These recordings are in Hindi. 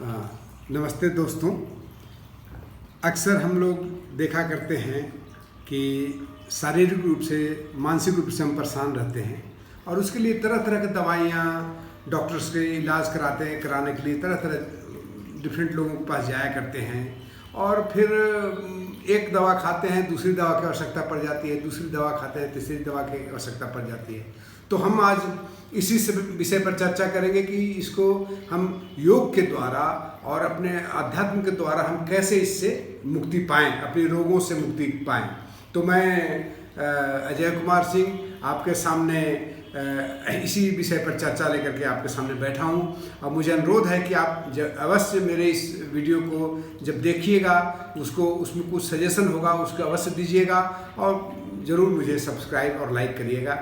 नमस्ते दोस्तों। अक्सर हम लोग देखा करते हैं कि शारीरिक रूप से, मानसिक रूप से हम परेशान रहते हैं और उसके लिए तरह तरह की दवाइयाँ डॉक्टर्स के इलाज कराने के लिए तरह तरह डिफरेंट लोगों के पास जाया करते हैं और फिर एक दवा खाते हैं, दूसरी दवा की आवश्यकता पड़ जाती है, दूसरी दवा खाते हैं, तीसरी दवा की आवश्यकता पड़ जाती है। तो हम आज इसी विषय पर चर्चा करेंगे कि इसको हम योग के द्वारा और अपने अध्यात्म के द्वारा हम कैसे इससे मुक्ति पाएँ, अपने रोगों से मुक्ति पाएँ। तो मैं अजय कुमार सिंह आपके सामने इसी विषय पर चर्चा लेकर के आपके सामने बैठा हूँ और मुझे अनुरोध है कि आप अवश्य मेरे इस वीडियो को जब देखिएगा उसमें कुछ सजेशन होगा उसको अवश्य दीजिएगा और ज़रूर मुझे सब्सक्राइब और लाइक करिएगा।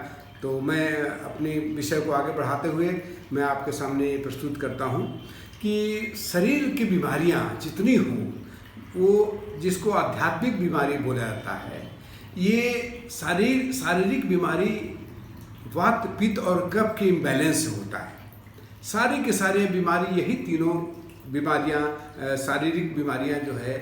तो मैं अपने विषय को आगे बढ़ाते हुए मैं आपके सामने प्रस्तुत करता हूँ कि शरीर की बीमारियाँ जितनी हों वो जिसको आध्यात्मिक बीमारी बोला जाता है, ये शारीरिक बीमारी वात, पित्त और कफ के इम्बैलेंस से होता है। सारी के सारे बीमारी, यही तीनों बीमारियां, शारीरिक बीमारियां जो है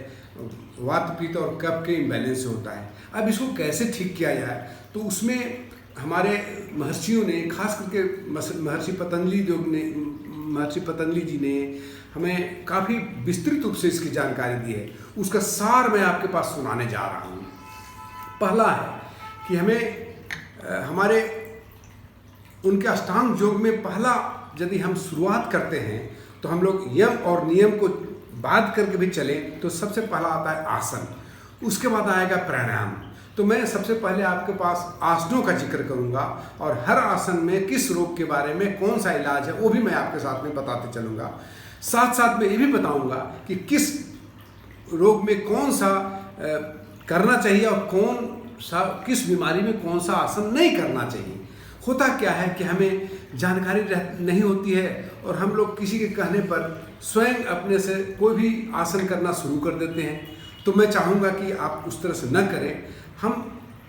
वात, पित्त और कफ के इम्बैलेंस से होता है। अब इसको कैसे ठीक किया जाए, तो उसमें हमारे महर्षियों ने, खास करके महर्षि पतंजलि जी ने हमें काफ़ी विस्तृत रूप से इसकी जानकारी दी है। उसका सार मैं आपके पास सुनाने जा रहा हूँ। पहला है कि हमें हमारे उनके अष्टांग योग में पहला यदि हम शुरुआत करते हैं तो हम लोग यम और नियम को बात करके भी चलें तो सबसे पहला आता है आसन, उसके बाद आएगा प्राणायाम। तो मैं सबसे पहले आपके पास आसनों का जिक्र करूंगा और हर आसन में किस रोग के बारे में कौन सा इलाज है वो भी मैं आपके साथ में बताते चलूँगा। साथ साथ में ये भी बताऊंगा कि किस रोग में कौन सा करना चाहिए और किस बीमारी में कौन सा आसन नहीं करना चाहिए। होता क्या है कि हमें जानकारी नहीं होती है और हम लोग किसी के कहने पर स्वयं अपने से कोई भी आसन करना शुरू कर देते हैं। तो मैं चाहूँगा कि आप उस तरह से न करें। हम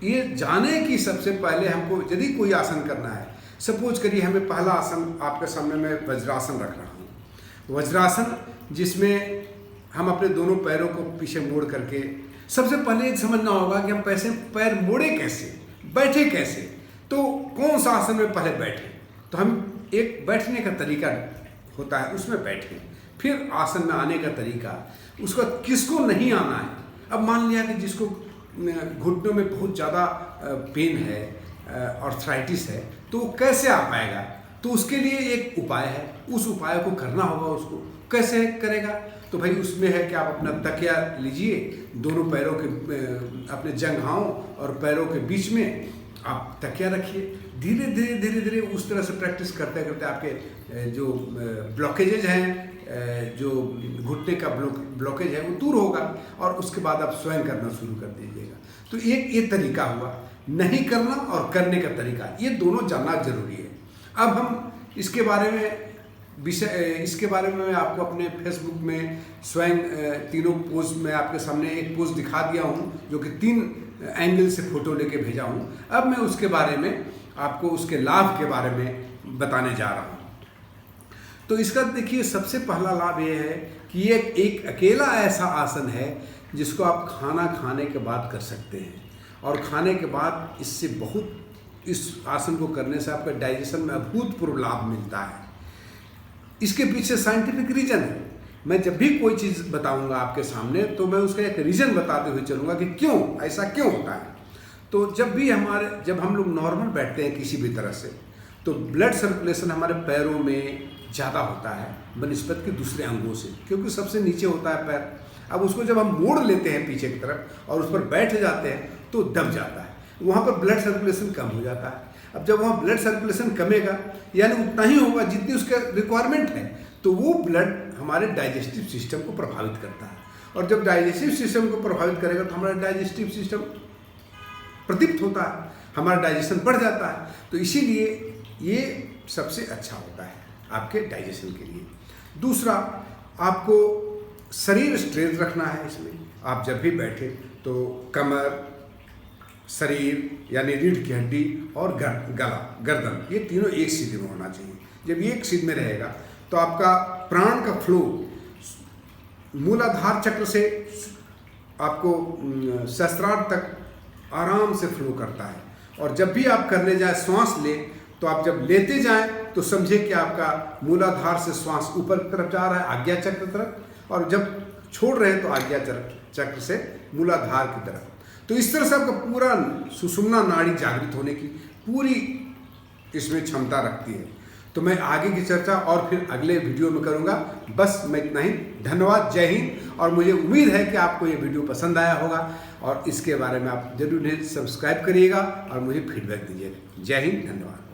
ये जाने कि सबसे पहले हमको यदि कोई आसन करना है, सपोज करिए हमें पहला आसन आपके सामने मैं वज्रासन रख रहा हूँ। वज्रासन जिसमें हम अपने दोनों पैरों को पीछे मोड़ करके, सबसे पहले समझना होगा कि हम पैर मोड़े कैसे, बैठे कैसे। तो कौन सा आसन में पहले बैठे, तो हम एक बैठने का तरीका होता है उसमें बैठे, फिर आसन में आने का तरीका, उसका किसको नहीं आना है। अब मान लिया कि जिसको घुटनों में बहुत ज़्यादा पेन है, आर्थराइटिस है, तो वो कैसे आ पाएगा। तो उसके लिए एक उपाय है, उस उपाय को करना होगा। उसको कैसे करेगा, तो भाई उसमें है कि आप अपना तकिया लीजिए, दोनों पैरों के अपने जंघाओं और पैरों के बीच में आप तकिया रखिए। धीरे धीरे उस तरह से प्रैक्टिस करते करते आपके जो ब्लॉकेजेज हैं, जो घुटने का ब्लॉकेज है वो दूर होगा और उसके बाद आप स्वयं करना शुरू कर दीजिएगा। तो एक ये तरीका हुआ, नहीं करना और करने का तरीका, ये दोनों जानना जरूरी है। अब हम इसके बारे में मैं आपको अपने फेसबुक में स्वयं तीनों पोस्ट में आपके सामने एक पोस्ट दिखा दिया हूँ जो कि 3 एंगल से फोटो लेके भेजा हूँ। अब मैं उसके बारे में आपको उसके लाभ के बारे में बताने जा रहा हूँ। तो इसका देखिए, सबसे पहला लाभ ये है कि ये एक अकेला ऐसा आसन है जिसको आप खाना खाने के बाद कर सकते हैं और खाने के बाद इससे इस आसन को करने से आपका डाइजेशन में अभूतपूर्व लाभ मिलता है। इसके पीछे साइंटिफिक रीजन है। मैं जब भी कोई चीज़ बताऊंगा आपके सामने तो मैं उसका एक रीज़न बताते हुए चलूँगा कि ऐसा क्यों होता है। तो जब हम लोग नॉर्मल बैठते हैं किसी भी तरह से, तो ब्लड सर्कुलेशन हमारे पैरों में ज़्यादा होता है बनिस्बत के दूसरे अंगों से, क्योंकि सबसे नीचे होता है पैर। अब उसको जब हम मोड़ लेते हैं पीछे की तरफ और उस पर बैठ जाते हैं तो दब जाता है, वहाँ पर ब्लड सर्कुलेशन कम हो जाता है। अब जब वहाँ ब्लड सर्कुलेशन कमेगा, यानी उतना ही होगा जितनी उसका रिक्वायरमेंट है, तो वो ब्लड हमारे डाइजेस्टिव सिस्टम को प्रभावित करता है और जब डाइजेस्टिव सिस्टम को प्रभावित करेगा तो हमारा डाइजेस्टिव सिस्टम प्रदीप्त होता है, हमारा डाइजेशन बढ़ जाता है। तो इसीलिए ये सबसे अच्छा होता है आपके डाइजेशन के लिए। दूसरा, आपको शरीर स्ट्रेट रखना है। इसमें आप जब भी बैठे तो कमर, शरीर यानी रीढ़ की हड्डी और गर्दन, ये तीनों एक सीधे में होना चाहिए। जब ये एक सीध में रहेगा तो आपका प्राण का फ्लो मूलाधार चक्र से आपको सहस्त्रार तक आराम से फ्लो करता है। और जब भी आप करने जाए श्वास ले, तो आप जब लेते जाएं तो समझे कि आपका मूलाधार से श्वास ऊपर की तरफ जा रहा है, आज्ञा चक्र तरफ, और जब छोड़ रहे हैं तो आज्ञा चक्र से मूलाधार की तरफ। तो इस तरह से आपका पूरा सुषुम्ना नाड़ी जागृत होने की पूरी इसमें क्षमता रखती है। तो मैं आगे की चर्चा और फिर अगले वीडियो में करूंगा। बस मैं इतना ही। धन्यवाद, जय हिंद। और मुझे उम्मीद है कि आपको ये वीडियो पसंद आया होगा और इसके बारे में आप जरूर सब्सक्राइब करिएगा और मुझे फीडबैक दीजिएगा। जय हिंद, धन्यवाद।